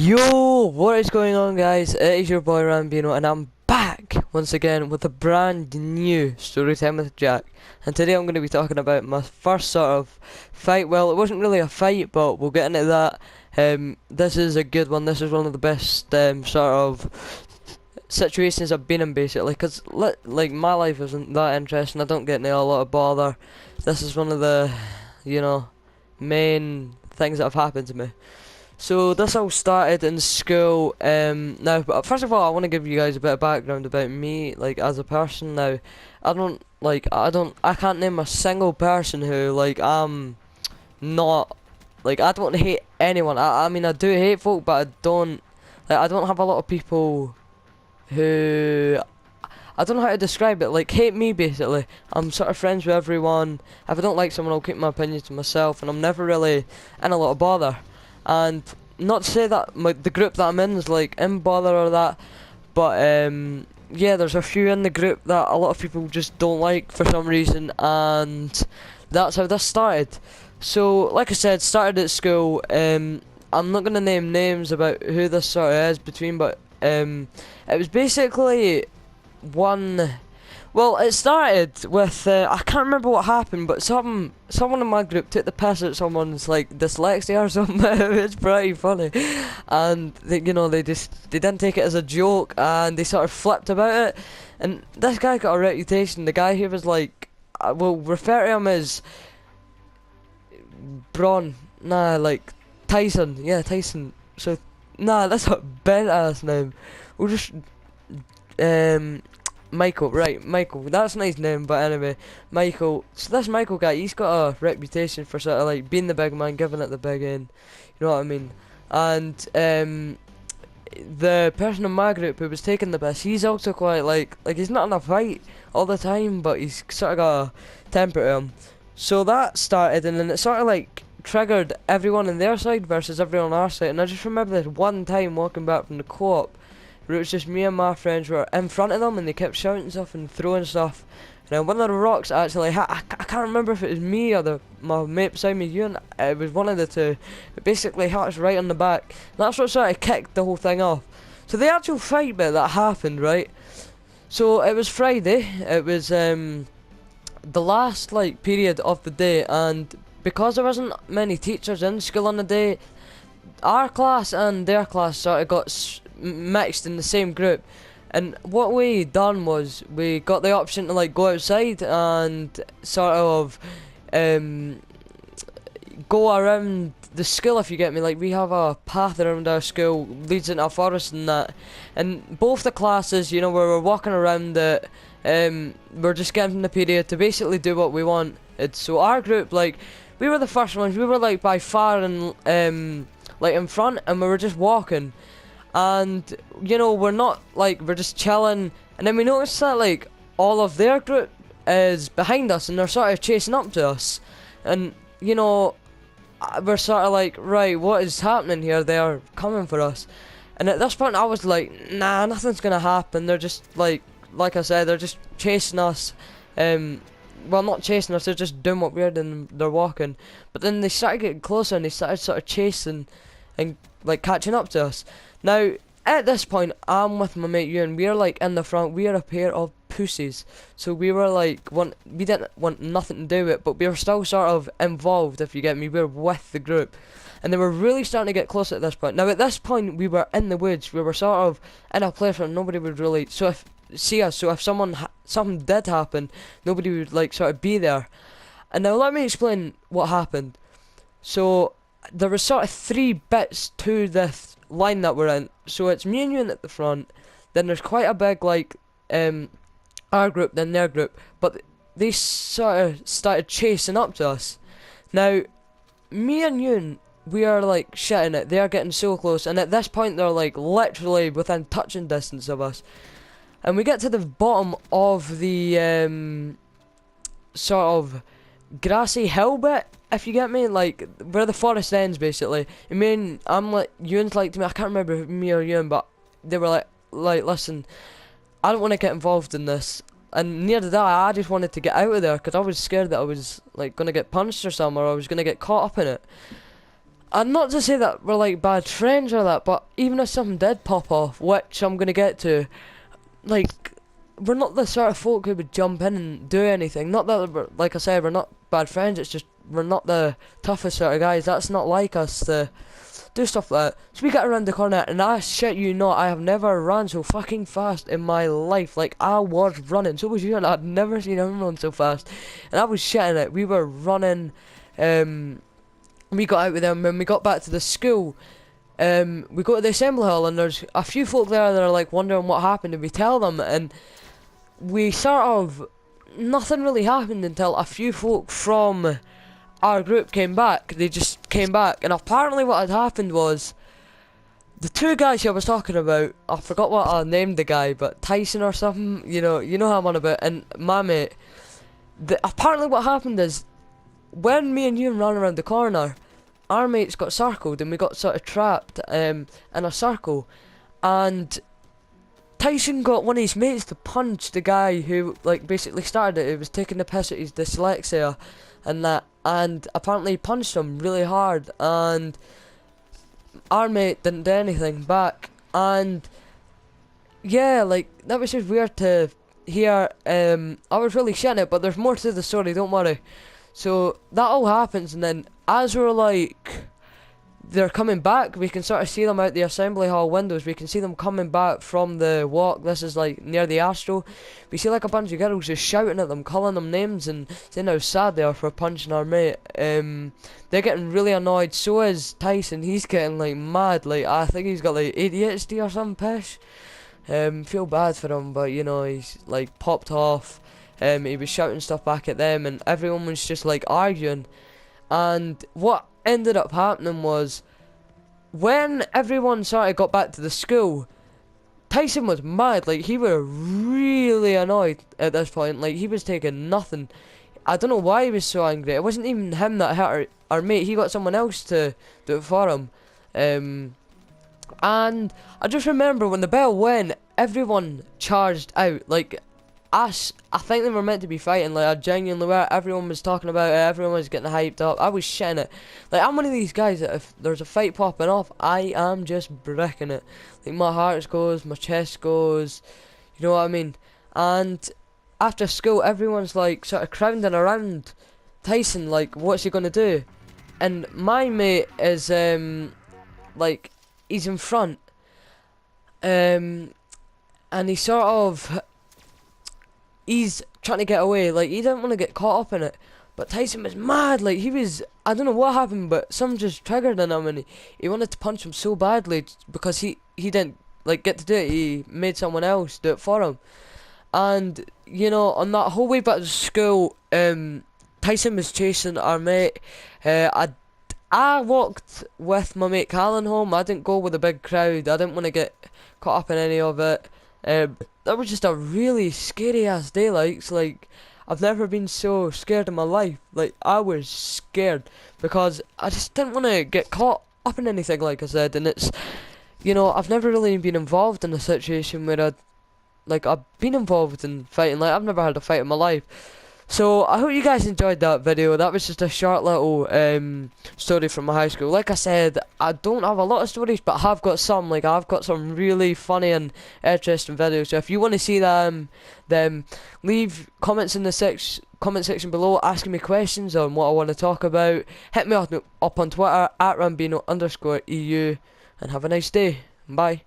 Yo, what is going on, guys? It is your boy Rambino, and I'm back once again with a brand new story time with Jack. And today I'm going to be talking about my first sort of fight. Well, it wasn't really a fight, but we'll get into that. This is a good one. This is one of the best sort of situations I've been in, basically, because like my life isn't that interesting. I don't get into a lot of bother. This is one of the, main things that have happened to me. So this all started in school. Now, but first of all, I want to give you guys a bit of background about me, like as a person. Now, I can't name a single person who I'm not I don't hate anyone. I mean, I do hate folk, but I don't have a lot of people who I don't know how to describe it. Like, hate me, basically. I'm sort of friends with everyone. If I don't like someone, I'll keep my opinions to myself, and I'm never really in a lot of bother. And not to say that the group that I'm in is like in bother or that, but yeah, there's a few in the group that a lot of people just don't like for some reason, and that's how this started. So, like I said, started at school. I'm not gonna name names about who this sort of is between, but it was basically one. Well, it started with I can't remember what happened, but someone in my group took the piss at someone's like dyslexia or something. It's pretty funny, and they didn't take it as a joke, and they sort of flipped about it. And this guy got a reputation. The guy who was we'll refer to him as Tyson. Yeah, Tyson. So that's a bent ass name. We'll just Michael, right, Michael, that's a nice name, but anyway, Michael, so this Michael guy, he's got a reputation for sort of like being the big man, giving it the big end, you know what I mean, and, the person in my group who was taking the piss, he's also quite like he's not in a fight all the time, but he's sort of got a temper to him, so that started, and then it sort of like triggered everyone on their side versus everyone on our side, and I just remember this one time walking back from the co-op, where it was just me and my friends were in front of them, and they kept shouting stuff and throwing stuff. And then one of the rocks actually hit, I can't remember if it was me or my mate beside me, Ewan, it was one of the two. It basically hit us right on the back. And that's what sort of kicked the whole thing off. So the actual fight bit that happened, right? So it was Friday, it was the last period of the day, and because there wasn't many teachers in school on the day, our class and their class sort of got mixed in the same group, and what we done was we got the option to go outside and sort of go around the school, if you get me. We have a path around our school, leads into a forest and that, and both the classes, we were walking around it, we're just getting the period to basically do what we want. So our group, we were the first ones, we were by far and in front, and we were just walking, and we're not we're just chilling, and then we noticed that all of their group is behind us, and they're sort of chasing up to us, and we're sort of right, what is happening here? They are coming for us. And at this point I was like, nah, nothing's gonna happen. They're just like I said, they're just chasing us. Well, not chasing us, they're just doing what we're doing, they're walking. But then they started getting closer, and they started sort of chasing and catching up to us. Now, at this point, I'm with my mate Ewan, we're in the front, we're a pair of pussies. So we were we didn't want nothing to do with it, but we were still sort of involved, if you get me, we were with the group. And they were really starting to get close at this point. Now, at this point, we were in the woods, we were sort of in a place where nobody would really see us, so if something did happen, nobody would sort of be there. And now let me explain what happened. So there was sort of three bits to this line that we're in. So it's me and you at the front, then there's quite a big our group, then their group, but they sort of started chasing up to us. Now me and you, we are shitting it, they are getting so close, and at this point they're literally within touching distance of us. And we get to the bottom of the sort of grassy hill bit, if you get me, where the forest ends, basically. I mean, Ewan's to me, I can't remember if me or Ewan, but they were listen, I don't want to get involved in this. And near to that, I just wanted to get out of there, because I was scared that I was going to get punched or something, or I was going to get caught up in it. And not to say that we're like bad friends or that, but even if something did pop off, which I'm gonna get to, like, we're not the sort of folk who would jump in and do anything. Not that we're, like I said, we're not bad friends, it's just we're not the toughest sort of guys. That's not like us to do stuff like that. So we get around the corner, and I shit you not, I have never run so fucking fast in my life. Like, I was running, so was you, and I'd never seen him run so fast. And I was shitting it. We were running, we got out with them, and we got back to the school. We go to the assembly hall, and there's a few folk there that are like wondering what happened, and we tell them, and we sort of, nothing really happened until a few folk from our group came back. They just came back, and apparently what had happened was the two guys I was talking about, I forgot what I named the guy, but Tyson or something, you know how I'm on about, and my mate, apparently what happened is, when me and you ran around the corner, our mates got circled, and we got sort of trapped in a circle, and Tyson got one of his mates to punch the guy who, like, basically started it. He was taking the piss at his dyslexia and that, and apparently he punched him really hard, and our mate didn't do anything back. And yeah, like, that was just weird to hear. I was really shitting it, but there's more to the story, don't worry. So that all happens, and then as we're like, they're coming back, we can sort of see them out the assembly hall windows. We can see them coming back from the walk. This is like near the Astro. We see like a bunch of girls just shouting at them, calling them names, and saying how sad they are for punching our mate. They're getting really annoyed. So is Tyson. He's getting like mad. Like, I think he's got like ADHD or some pish. Feel bad for him, but you know, he's like popped off. He was shouting stuff back at them, and everyone was just like arguing. And what ended up happening was, when everyone sort of got back to the school, Tyson was mad. Like, he was really annoyed at this point. Like, he was taking nothing. I don't know why he was so angry. It wasn't even him that hit our mate. He got someone else to do it for him. And I just remember when the bell went, everyone charged out. Like, I think they were meant to be fighting. Like, I genuinely were. Everyone was talking about it. Everyone was getting hyped up. I was shitting it. Like, I'm one of these guys that if there's a fight popping off, I am just bricking it. Like, my heart goes, my chest goes. You know what I mean? And after school, everyone's like sort of crowding around Tyson. Like, what's he gonna do? And my mate is like, he's in front. And he sort of, he's trying to get away. Like, he didn't want to get caught up in it, but Tyson was mad. Like, he was, I don't know what happened, but something just triggered in him, and he wanted to punch him so badly because he didn't like get to do it. He made someone else do it for him. And you know, on that whole way back to school, Tyson was chasing our mate. I walked with my mate Callan home. I didn't go with a big crowd. I didn't want to get caught up in any of it. That was just a really scary ass day. Like, I've never been so scared in my life. Like, I was scared because I just didn't want to get caught up in anything, like I said. And it's, you know, I've never really been involved in a situation where I've been involved in fighting. Like, I've never had a fight in my life. So I hope you guys enjoyed that video. That was just a short little story from my high school. Like I said, I don't have a lot of stories, but I have got some. Like, I've got some really funny and interesting videos. So if you want to see them, then leave comments in the comment section below asking me questions on what I want to talk about. Hit me up on Twitter at Rambino_EU, and have a nice day. Bye.